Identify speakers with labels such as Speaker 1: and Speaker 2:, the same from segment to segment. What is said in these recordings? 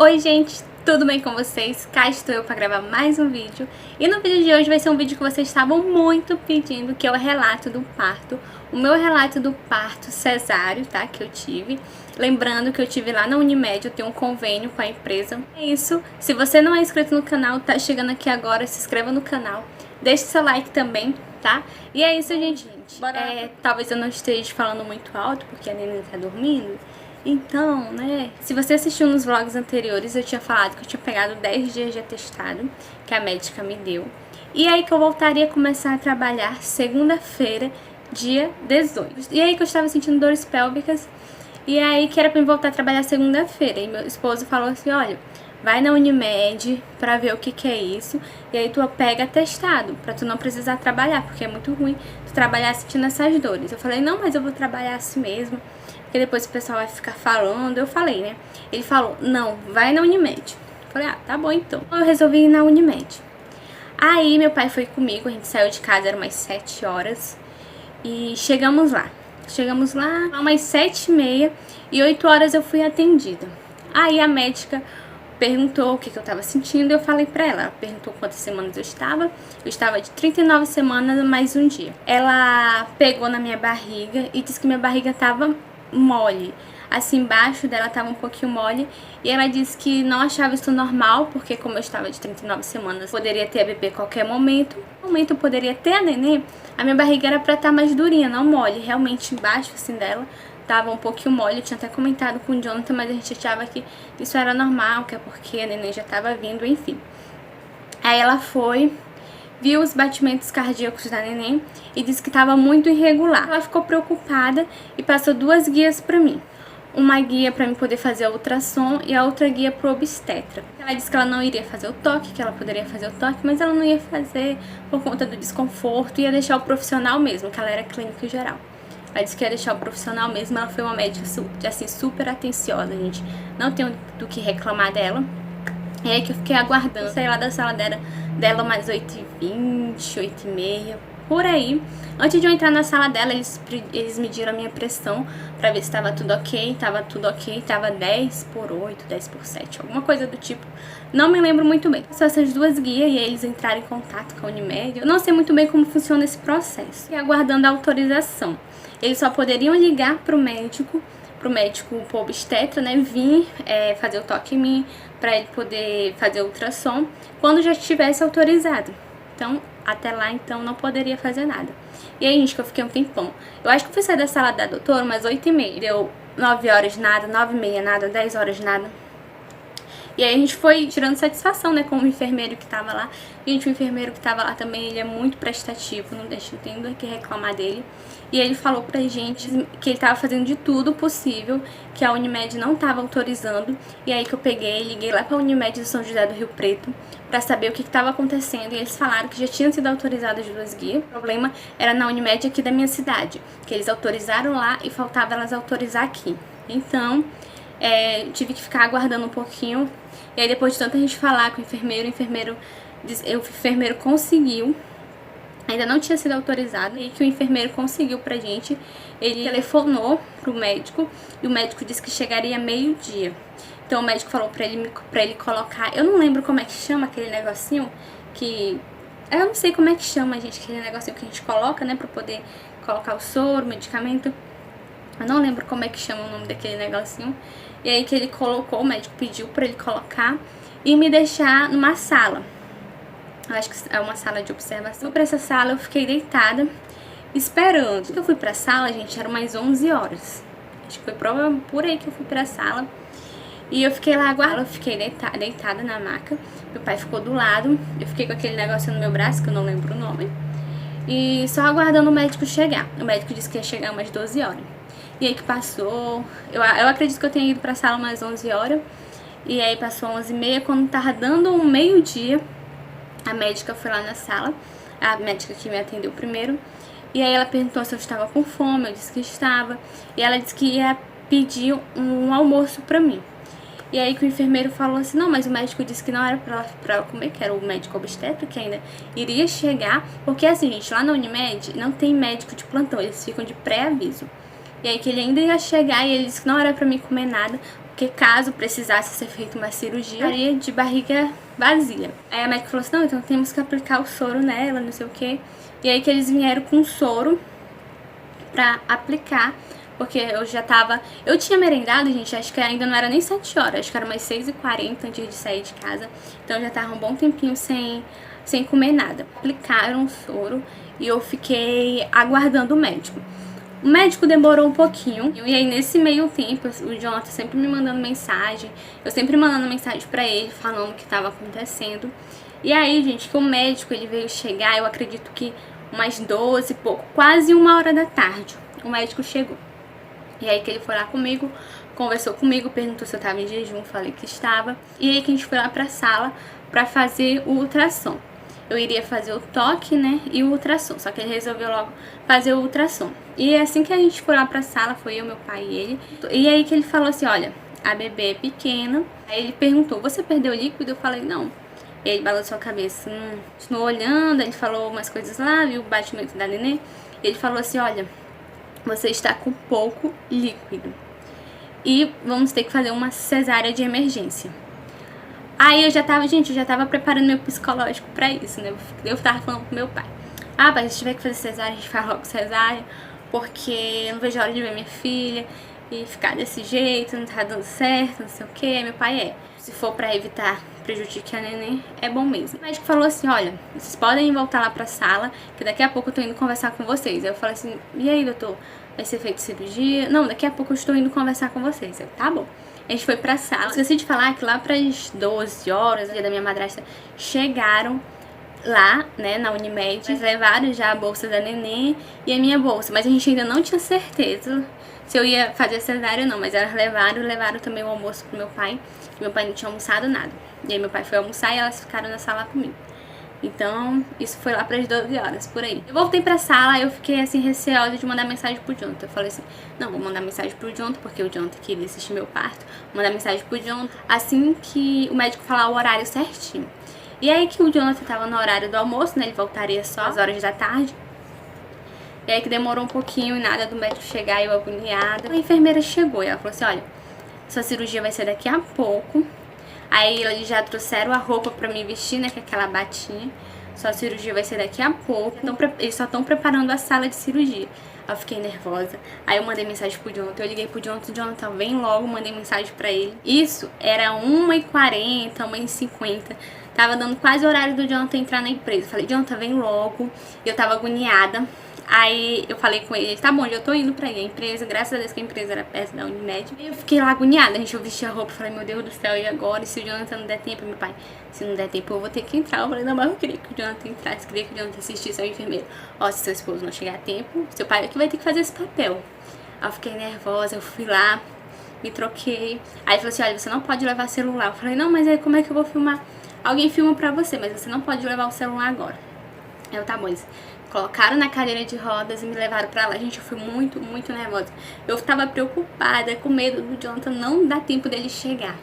Speaker 1: Oi gente, tudo bem com vocês? Cá estou eu para gravar mais um vídeo. E no vídeo de hoje vai ser um vídeo que vocês estavam muito pedindo, que é o relato do parto. O meu relato do parto cesáreo, tá? Que eu tive. Lembrando que eu tive lá na Unimed, eu tenho um convênio com a empresa. É isso, se você não é inscrito no canal, tá chegando aqui agora, se inscreva no canal. Deixe seu like também, tá? E é isso, gente. Talvez eu não esteja falando muito alto, porque a neném tá dormindo. Então, né, se você assistiu nos vlogs anteriores, eu tinha falado que eu tinha pegado 10 dias de atestado, que a médica me deu. E aí que eu voltaria a começar a trabalhar segunda-feira, dia 18. E aí que eu estava sentindo dores pélvicas, e aí que era pra eu voltar a trabalhar segunda-feira. E meu esposo falou assim, olha, vai na Unimed pra ver o que é isso, e aí tu pega atestado, pra tu não precisar trabalhar, porque é muito ruim tu trabalhar sentindo essas dores. Eu falei, não, mas eu vou trabalhar assim mesmo, porque depois o pessoal vai ficar falando. Eu falei, né? Ele falou, não, vai na Unimed. Eu falei, ah, tá bom então. Eu resolvi ir na Unimed. Aí meu pai foi comigo, a gente saiu de casa, eram umas 7 horas. E chegamos lá. Chegamos lá umas 7h30 e 8 horas eu fui atendida. Aí a médica perguntou o que eu tava sentindo, eu falei pra ela. Ela perguntou quantas semanas eu estava. Eu estava de 39 semanas mais um dia. Ela pegou na minha barriga e disse que minha barriga tava mole, assim embaixo dela tava um pouquinho mole, e ela disse que não achava isso normal, porque como eu estava de 39 semanas, poderia ter a bebê a qualquer momento, eu poderia ter a neném, a minha barriga era pra estar mais durinha, não mole, realmente embaixo assim dela tava um pouquinho mole. Eu tinha até comentado com o Jonathan, mas a gente achava que isso era normal, que é porque a neném já tava vindo, enfim. Aí ela foi, viu os batimentos cardíacos da neném e disse que estava muito irregular. Ela ficou preocupada e passou 2 guias para mim. Uma guia para mim poder fazer a ultrassom e a outra guia pro obstetra. Ela disse que ela não iria fazer o toque, que ela poderia fazer o toque, mas ela não ia fazer por conta do desconforto, ia deixar o profissional mesmo, que ela era clínica geral. Ela disse que ia deixar o profissional mesmo. Ela foi uma médica assim, super atenciosa, gente. Não tenho do que reclamar dela. É aí que eu fiquei aguardando. Saí lá da sala dela umas 8h20, 8h30, por aí. Antes de eu entrar na sala dela, eles mediram a minha pressão pra ver se tava tudo ok. Tava tudo ok, tava 10/8, 10/7, alguma coisa do tipo. Não me lembro muito bem. Só essas 2 guias e aí eles entraram em contato com a Unimed. Eu não sei muito bem como funciona esse processo. E aguardando a autorização. Eles só poderiam ligar pro médico, pro obstetra, né, vir fazer o toque em mim, pra ele poder fazer o ultrassom, quando já estivesse autorizado. Então, até lá, então, não poderia fazer nada. E aí, gente, que eu fiquei um tempão. Eu acho que eu fui sair da sala da doutora umas 8h30. Deu 9 horas nada, 9h30 nada, 10 horas nada. E aí a gente foi tirando satisfação, né, com o enfermeiro que tava lá. Gente, o enfermeiro que tava lá também, ele é muito prestativo, não tem do que reclamar dele. E ele falou pra gente que ele tava fazendo de tudo possível, que a Unimed não tava autorizando. E aí que eu peguei, liguei lá pra Unimed de São José do Rio Preto pra saber o que tava acontecendo. E eles falaram que já tinham sido autorizadas as 2 guias. O problema era na Unimed aqui da minha cidade, que eles autorizaram lá e faltava elas autorizar aqui. Então, tive que ficar aguardando um pouquinho. E aí depois de tanta gente falar com o enfermeiro conseguiu. Ainda não tinha sido autorizado, e que o enfermeiro conseguiu pra gente. Ele telefonou pro médico e o médico disse que chegaria meio-dia. Então o médico falou pra ele colocar, eu não lembro como é que chama aquele negocinho que... Eu não sei como é que chama, gente, aquele negocinho que a gente coloca, né, pra poder colocar o soro, o medicamento. Eu não lembro como é que chama o nome daquele negocinho. E aí que ele colocou, o médico pediu pra ele colocar e me deixar numa sala. Eu acho que é uma sala de observação. Pra essa sala eu fiquei deitada, esperando. Quando eu fui pra sala, gente, eram umas 11 horas. Acho que foi por aí que eu fui pra sala. E eu fiquei lá aguardando, eu fiquei deitada na maca. Meu pai ficou do lado, eu fiquei com aquele negócio no meu braço, que eu não lembro o nome. E só aguardando o médico chegar. O médico disse que ia chegar umas 12 horas. E aí que passou, eu acredito que eu tenha ido pra sala umas 11 horas. E aí passou 11h30, quando tava dando um meio-dia, a médica foi lá na sala, a médica que me atendeu primeiro. E aí ela perguntou se eu estava com fome, eu disse que estava. E ela disse que ia pedir um almoço pra mim. E aí que o enfermeiro falou assim, não, mas o médico disse que não era pra ela comer, que era o médico obstetra que ainda iria chegar. Porque assim, gente, lá na Unimed não tem médico de plantão, eles ficam de pré-aviso. E aí que ele ainda ia chegar e ele disse que não era pra mim comer nada, porque caso precisasse ser feita uma cirurgia, estaria de barriga vazia. Aí a médica falou assim, não, então temos que aplicar o soro nela, não sei o que. E aí que eles vieram com soro pra aplicar, porque eu tinha merendado, gente, acho que ainda não era nem 7 horas, acho que era umas 6h40 antes de sair de casa, então eu já tava um bom tempinho sem comer nada. Aplicaram o soro e eu fiquei aguardando o médico. O médico demorou um pouquinho, e aí nesse meio tempo, o Jonathan sempre me mandando mensagem, eu sempre mandando mensagem pra ele, falando o que tava acontecendo. E aí, gente, que o médico, ele veio chegar, eu acredito que umas 12 e pouco, quase 1h da tarde, o médico chegou. E aí que ele foi lá comigo, conversou comigo, perguntou se eu tava em jejum, falei que estava. E aí que a gente foi lá pra sala pra fazer o ultrassom. Eu iria fazer o toque, né, e o ultrassom, só que ele resolveu logo fazer o ultrassom. E assim que a gente foi lá pra sala, foi eu, meu pai e ele. E aí que ele falou assim, olha, a bebê é pequena. Aí ele perguntou, você perdeu líquido? Eu falei, não. Ele balançou a cabeça, continuou olhando, ele falou umas coisas lá, viu o batimento da neném. Ele falou assim, olha, você está com pouco líquido e vamos ter que fazer uma cesárea de emergência. Aí eu já tava preparando meu psicológico pra isso, né? Eu tava falando pro meu pai, ah, pai, se tiver que fazer cesárea, a gente faz logo cesárea, porque eu não vejo a hora de ver minha filha e ficar desse jeito, não tá dando certo, não sei o que. Aí meu pai se for pra evitar prejudicar a neném, é bom mesmo. O médico falou assim, olha, vocês podem voltar lá pra sala, que daqui a pouco eu tô indo conversar com vocês. Aí eu falei assim, e aí, doutor, vai ser feita cirurgia? Não, daqui a pouco eu estou indo conversar com vocês. Eu, tá bom. A gente foi pra sala. Esqueci de falar que lá pras 12 horas, dia da minha madrasta, chegaram lá, né, na Unimed. Eles levaram já a bolsa da neném e a minha bolsa, mas a gente ainda não tinha certeza se eu ia fazer cesárea ou não, mas elas levaram também o almoço pro meu pai, que meu pai não tinha almoçado nada. E aí meu pai foi almoçar e elas ficaram na sala comigo. Então, isso foi lá pras 12 horas, por aí. Eu voltei pra sala, eu fiquei assim, receosa de mandar mensagem pro Jonathan. Eu falei assim, não, vou mandar mensagem pro Jonathan, porque o Jonathan queria assistir meu parto. Vou mandar mensagem pro Jonathan, assim que o médico falar o horário certinho. E aí que o Jonathan tava no horário do almoço, né, ele voltaria só às horas da tarde. E aí que demorou um pouquinho e nada do médico chegar, eu agoniada. A enfermeira chegou e ela falou assim, olha, sua cirurgia vai ser daqui a pouco. Aí eles já trouxeram a roupa pra me vestir, né, que é aquela batinha. Sua cirurgia vai ser daqui a pouco. Então, eles só estão preparando a sala de cirurgia. Eu fiquei nervosa. Aí eu mandei mensagem pro Jonathan. Eu liguei pro Jonathan, vem logo, mandei mensagem pra ele. Isso era 1h40, 1h50. Tava dando quase o horário do Jonathan entrar na empresa. Falei, Jonathan, vem logo. E eu tava agoniada. Aí eu falei com ele, tá bom, eu tô indo pra ir. A empresa, graças a Deus que a empresa era perto da Unimed. E eu fiquei lá agoniada, gente, eu vesti a roupa, falei, meu Deus do céu, e agora? E se o Jonathan não der tempo? Meu pai, se não der tempo eu vou ter que entrar. Eu falei, não, mas eu queria que o Jonathan entrasse, queria que o Jonathan assistisse ao enfermeiro. Ó, se seu esposo não chegar a tempo, seu pai é que vai ter que fazer esse papel. Aí eu fiquei nervosa, eu fui lá, me troquei. Aí ele falou assim, olha, você não pode levar celular. Eu falei, não, mas aí como é que eu vou filmar? Alguém filma pra você, mas você não pode levar o celular agora. Eu, tá bom, eles colocaram na cadeira de rodas e me levaram pra lá. Gente, eu fui muito, muito nervosa. Eu tava preocupada, com medo do Jonathan não dar tempo dele chegar.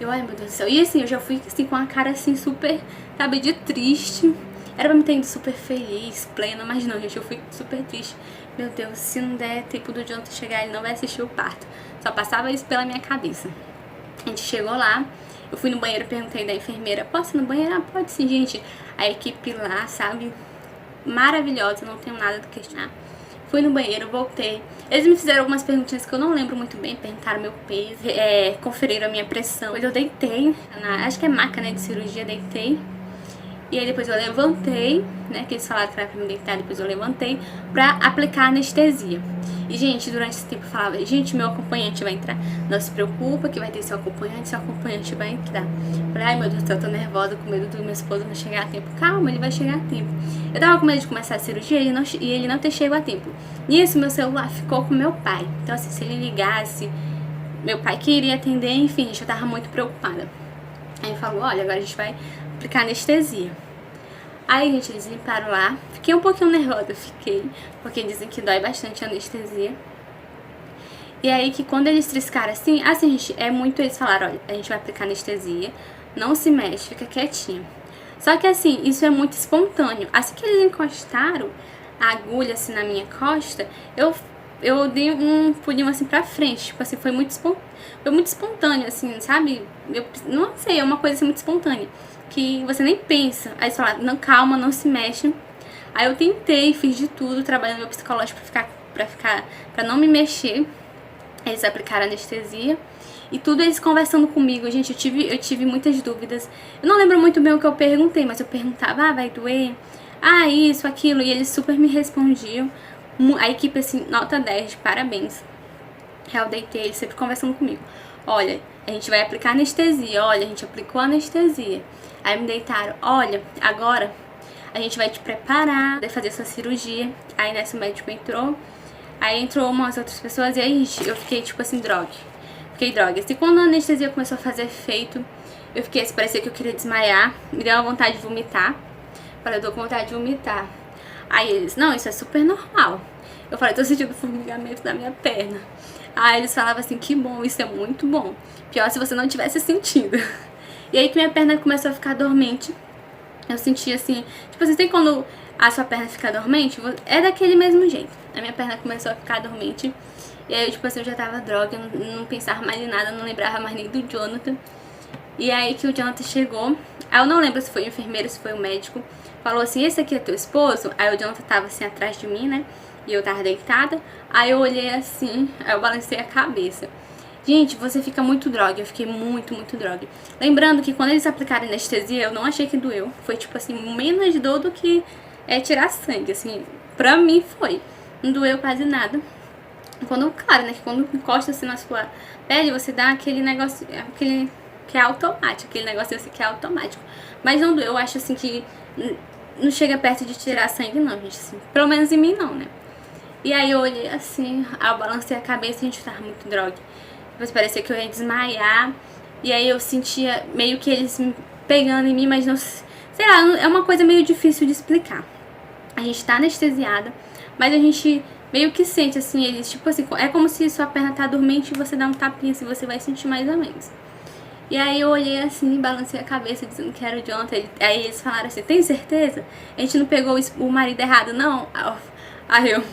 Speaker 1: Eu, ai, meu Deus do céu. E assim, eu já fui assim, com a cara assim, super, sabe, de triste. Era pra me ter ido super feliz, plena, mas não, gente, eu fui super triste. Meu Deus, se não der tempo do Jonathan chegar, ele não vai assistir o parto. Só passava isso pela minha cabeça. A gente chegou lá, eu fui no banheiro, perguntei da enfermeira, posso ir no banheiro? Ah, pode sim, gente. A equipe lá, sabe, maravilhosa, não tenho nada do que questionar. Fui no banheiro, voltei. Eles me fizeram algumas perguntinhas que eu não lembro muito bem. Perguntaram meu peso, conferiram a minha pressão. Depois eu deitei, acho que é maca, né, de cirurgia, deitei. E aí depois eu levantei, né, que eles falaram que era pra me deitar, depois eu levantei pra aplicar anestesia. E, gente, durante esse tempo eu falava, gente, meu acompanhante vai entrar. Não se preocupa que vai ter seu acompanhante vai entrar. Falei, ai meu Deus do céu, eu tô nervosa, com medo do meu esposo não chegar a tempo. Calma, ele vai chegar a tempo. Eu tava com medo de começar a cirurgia e ele não ter chegado a tempo. Nisso, meu celular ficou com meu pai. Então, assim, se ele ligasse, meu pai queria atender, enfim, gente, eu tava muito preocupada. Aí ele falou, olha, agora a gente vai aplicar anestesia. Aí, gente, eles limparam lá. Fiquei um pouquinho nervosa, porque dizem que dói bastante a anestesia. E aí, que quando eles triscaram assim, gente, eles falaram, olha, a gente vai aplicar anestesia, não se mexe, fica quietinho. Só que assim, isso é muito espontâneo. Assim que eles encostaram a agulha assim na minha costa, eu eu dei um pulinho assim pra frente, tipo assim, foi muito espontâneo, assim, sabe? Eu não sei, é uma coisa assim muito espontânea, que você nem pensa. Aí você fala, não, calma, não se mexe. Aí eu tentei, fiz de tudo, trabalhando meu psicológico pra não me mexer. Eles aplicaram anestesia. E tudo eles conversando comigo, gente, eu tive muitas dúvidas. Eu não lembro muito bem o que eu perguntei, mas eu perguntava, vai doer? Isso, aquilo, e eles super me respondiam. A equipe, assim, nota 10, de parabéns. Eu deitei, eles sempre conversando comigo. Olha, a gente vai aplicar anestesia, olha, a gente aplicou anestesia. Aí me deitaram, olha, agora a gente vai te preparar, vai fazer essa cirurgia. Aí nessa o médico entrou, aí entrou umas outras pessoas, e aí eu fiquei tipo assim, Fiquei drogas. E quando a anestesia começou a fazer efeito, eu fiquei assim, parecia que eu queria desmaiar. Me deu uma vontade de vomitar. Falei, eu tô com vontade de vomitar. Aí eles, não, isso é super normal. Eu falei, tô sentindo formigamento na minha perna. Aí eles falavam assim, que bom, isso é muito bom. Pior se você não tivesse sentido. E aí que minha perna começou a ficar dormente. Eu senti assim, tipo assim, tem quando a sua perna fica dormente? É daquele mesmo jeito. A minha perna começou a ficar dormente. E aí, tipo assim, eu já tava droga, eu não pensava mais em nada, não lembrava mais nem do Jonathan. E aí que o Jonathan chegou, aí eu não lembro se foi o enfermeiro, se foi o médico, falou assim, esse aqui é teu esposo? Aí o Jonathan tava assim atrás de mim, né, e eu tava deitada, aí eu olhei assim, aí eu balancei a cabeça. Gente, você fica muito droga, eu fiquei muito droga. Lembrando que quando eles aplicaram anestesia, eu não achei que doeu, foi tipo assim, menos dor do que tirar sangue, assim, pra mim foi, não doeu quase nada. Quando, claro, né, que quando encosta assim na sua pele, você dá aquele negócio, aquele que é automático, aquele negocinho assim que é automático. Mas não, eu acho assim que não chega perto de tirar sangue não, gente, assim, pelo menos em mim não, né. E aí eu olhei assim, aí eu balancei a cabeça e a gente tava muito droga. Depois parecia que eu ia desmaiar, e aí eu sentia meio que eles me pegando em mim, mas não, sei lá, é uma coisa meio difícil de explicar. A gente tá anestesiada, mas a gente meio que sente, assim, eles, tipo assim, é como se sua perna tá dormente e você dá um tapinha, assim, você vai sentir mais ou menos. E aí eu olhei assim, balancei a cabeça, dizendo que era o Jonathan. Aí eles falaram assim, tem certeza? A gente não pegou o marido errado, não? Aí eu...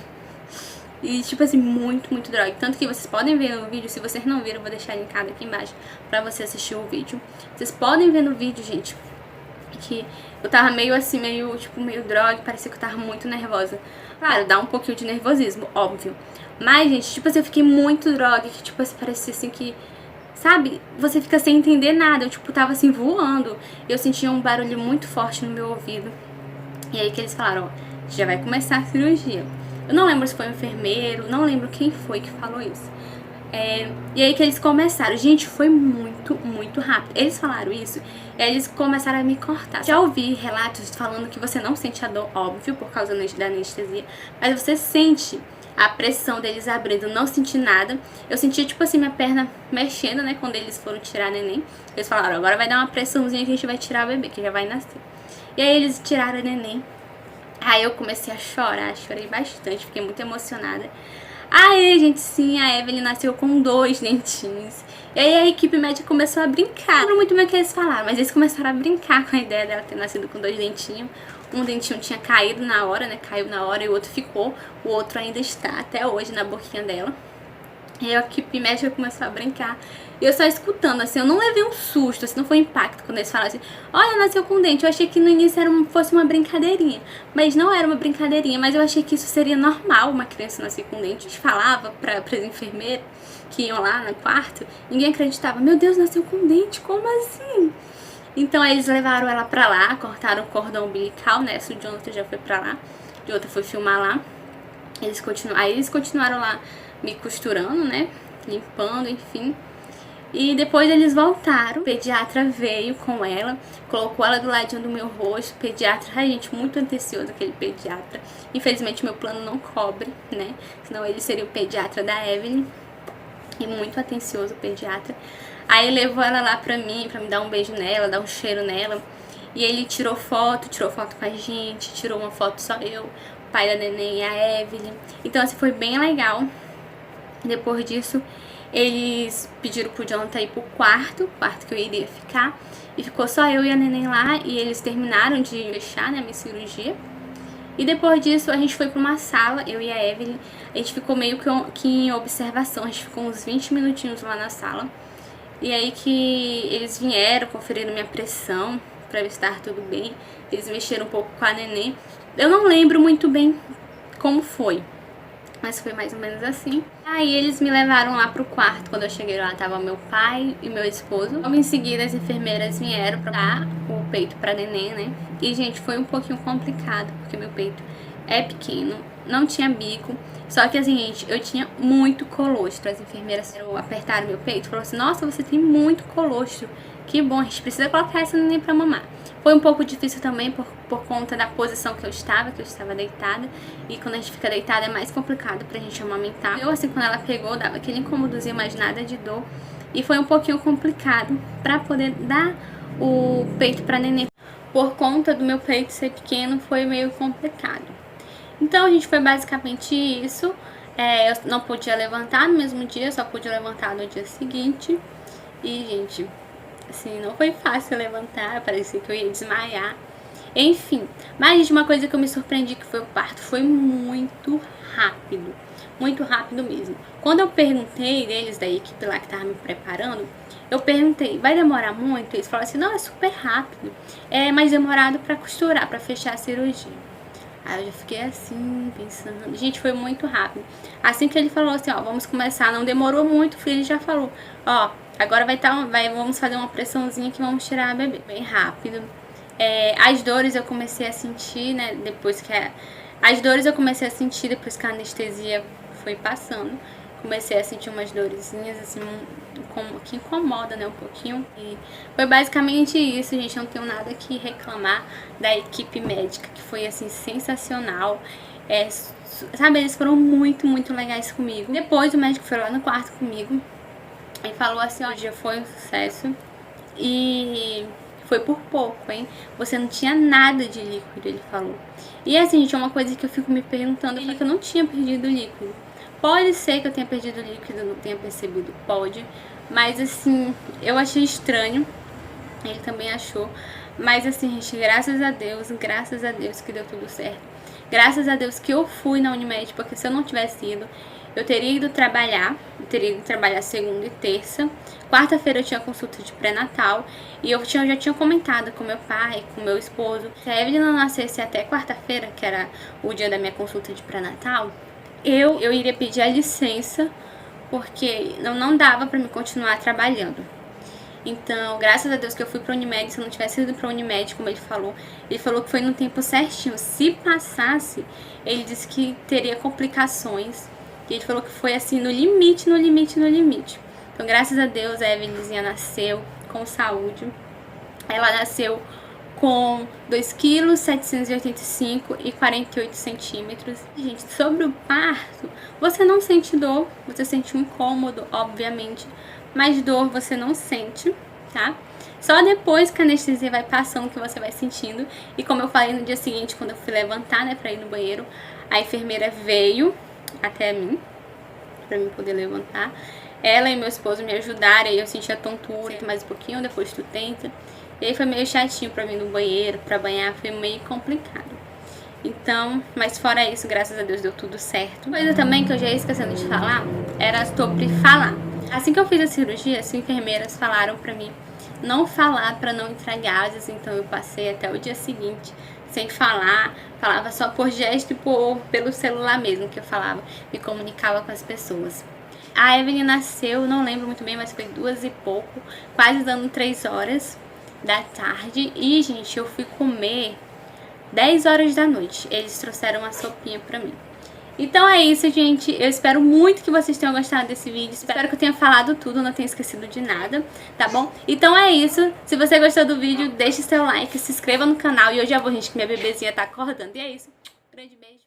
Speaker 1: E tipo assim, muito droga. Tanto que vocês podem ver no vídeo, se vocês não viram, eu vou deixar linkado aqui embaixo pra você assistir o vídeo. Vocês podem ver no vídeo, gente, que eu tava meio assim, meio droga, parecia que eu tava muito nervosa. Claro, dá um pouquinho de nervosismo, óbvio. Mas, gente, tipo assim, eu fiquei muito droga, que tipo assim, parecia assim que, sabe, você fica sem entender nada. Eu tipo, tava assim, voando. Eu sentia um barulho muito forte no meu ouvido. E aí que eles falaram, ó, já vai começar a cirurgia. Eu não lembro se foi um enfermeiro, não lembro quem foi que falou isso. E aí que eles começaram, gente, foi muito rápido. Eles falaram isso, e aí eles começaram a me cortar. Já ouvi relatos falando que você não sente a dor, óbvio, por causa da anestesia, mas você sente a pressão deles abrindo, não senti nada. Eu senti, tipo assim, minha perna mexendo, né, quando eles foram tirar a neném. Eles falaram, agora vai dar uma pressãozinha que a gente vai tirar o bebê, que já vai nascer. E aí eles tiraram a neném. Aí eu comecei a chorar, chorei bastante, fiquei muito emocionada. Aí, gente, sim, a Evelyn nasceu com 2 dentinhos. E aí a equipe médica começou a brincar. Não lembro muito bem o que eles falaram, mas eles começaram a brincar com a ideia dela ter nascido com 2 dentinhos. Um dentinho tinha caído na hora, né, caiu na hora, e o outro ficou. O outro ainda está até hoje na boquinha dela. E aí a equipe médica começou a brincar. E eu só escutando, assim, eu não levei um susto, assim, não foi um impacto quando eles falaram assim, olha, nasceu com dente. Eu achei que no início fosse uma brincadeirinha. Mas não era uma brincadeirinha, mas eu achei que isso seria normal, uma criança nascer com dente. A gente falava para as enfermeiras que iam lá no quarto, ninguém acreditava. Meu Deus, nasceu com dente, como assim? Então aí eles levaram ela pra lá, cortaram o cordão umbilical, né? O Jonathan já foi pra lá, o Jonathan foi filmar lá. Aí eles continuaram lá me costurando, né? Limpando, enfim. E depois eles voltaram, o pediatra veio com ela, colocou ela do ladinho do meu rosto, pediatra, ai gente, muito atencioso aquele pediatra. Infelizmente meu plano não cobre, né, senão ele seria o pediatra da Evelyn, e muito atencioso o pediatra. Aí levou ela lá pra mim, pra me dar um beijo nela, dar um cheiro nela, e ele tirou foto com a gente, tirou uma foto só eu, o pai da neném e a Evelyn. Então assim, foi bem legal. Depois disso, eles pediram pro Jonathan ir pro quarto que eu iria ficar. E ficou só eu e a neném lá. E eles terminaram de fechar, né, a minha cirurgia. E depois disso a gente foi pra uma sala, eu e a Evelyn. A gente ficou meio que em observação, a gente ficou uns 20 minutinhos lá na sala. E aí que eles vieram, conferiram minha pressão pra ver se estava tudo bem. Eles mexeram um pouco com a neném. Eu não lembro muito bem como foi, mas foi mais ou menos assim. Aí eles me levaram lá pro quarto. Quando eu cheguei lá, tava meu pai e meu esposo. Logo em seguida, as enfermeiras vieram pra dar o peito pra neném, né? E, gente, foi um pouquinho complicado, porque meu peito é pequeno, não tinha bico. Só que, assim, gente, eu tinha muito colostro. As enfermeiras apertaram meu peito e falaram assim: nossa, você tem muito colostro. Que bom, a gente precisa colocar essa neném pra mamar. Foi um pouco difícil também por conta da posição que eu estava deitada. E quando a gente fica deitada é mais complicado pra gente amamentar. Eu, assim, quando ela pegou, dava aquele incômodozinho, mas nada de dor. E foi um pouquinho complicado pra poder dar o peito pra neném. Por conta do meu peito ser pequeno, foi meio complicado. Então, a gente foi basicamente isso. Eu não podia levantar no mesmo dia, só pude levantar no dia seguinte. E, gente, assim, não foi fácil levantar, parecia que eu ia desmaiar. Enfim, mas, gente, uma coisa que eu me surpreendi que foi o parto. Foi muito rápido mesmo. Quando eu perguntei deles, da equipe lá que tava me preparando, eu perguntei: vai demorar muito? Eles falaram assim: não, é super rápido. É mais demorado pra costurar, pra fechar a cirurgia. Aí eu já fiquei assim, pensando. Gente, foi muito rápido. Assim que ele falou assim: ó, vamos começar, não demorou muito, o filho já falou: ó, agora vamos fazer uma pressãozinha que vamos tirar a bebê. Bem rápido. As dores eu comecei a sentir, né, depois que a anestesia foi passando. Comecei a sentir umas dorezinhas, assim, que incomoda, né, um pouquinho. E foi basicamente isso, gente. Não tenho nada que reclamar da equipe médica, que foi, assim, sensacional. Sabe, eles foram muito legais comigo. Depois o médico foi lá no quarto comigo e falou assim: ó, já foi um sucesso e foi por pouco, hein? Você não tinha nada de líquido, ele falou. E assim, gente, é uma coisa que eu fico me perguntando, eu falei que eu não tinha perdido líquido. Pode ser que eu tenha perdido líquido, não tenha percebido, pode. Mas assim, eu achei estranho, ele também achou. Mas assim, gente, graças a Deus que deu tudo certo. Graças a Deus que eu fui na Unimed, porque se eu não tivesse ido, eu teria ido trabalhar segunda e terça. Quarta-feira eu tinha consulta de pré-natal. E eu já tinha comentado com meu pai, com meu esposo, se a Evelyn não nascesse até quarta-feira, que era o dia da minha consulta de pré-natal, eu iria pedir a licença, porque não dava pra me continuar trabalhando. Então, graças a Deus que eu fui pra Unimed. Se eu não tivesse ido pra Unimed, como ele falou que foi no tempo certinho. Se passasse, ele disse que teria complicações. E ele falou que foi assim, no limite. Então, graças a Deus, a Evelynzinha nasceu com saúde. Ela nasceu com 2,785 kg e 48 centímetros. Gente, sobre o parto, você não sente dor, você sente um incômodo, obviamente, mas dor você não sente, tá? Só depois que a anestesia vai passando que você vai sentindo. E como eu falei, no dia seguinte, quando eu fui levantar, né, pra ir no banheiro, a enfermeira veio até mim, pra mim poder levantar. Ela e meu esposo me ajudaram, aí eu senti a tontura, mais um pouquinho, depois tu tenta. E aí foi meio chatinho pra mim no banheiro, pra banhar, foi meio complicado. Então, mas fora isso, graças a Deus deu tudo certo. Coisa também que eu já ia esquecendo de falar, era sobre falar. Assim que eu fiz a cirurgia, as enfermeiras falaram pra mim não falar pra não entrar gases, então eu passei até o dia seguinte sem falar, falava só por gesto e pelo celular mesmo que eu falava, me comunicava com as pessoas. A Evelyn nasceu, não lembro muito bem, mas foi 2 e pouco, quase dando 3 horas da tarde. E, gente, eu fui comer 10 horas da noite. Eles trouxeram uma sopinha pra mim. Então é isso, gente. Eu espero muito que vocês tenham gostado desse vídeo. Espero que eu tenha falado tudo, não tenha esquecido de nada, tá bom? Então é isso. Se você gostou do vídeo, deixe seu like, se inscreva no canal. E eu já vou, gente, que minha bebezinha tá acordando. E é isso. Grande beijo.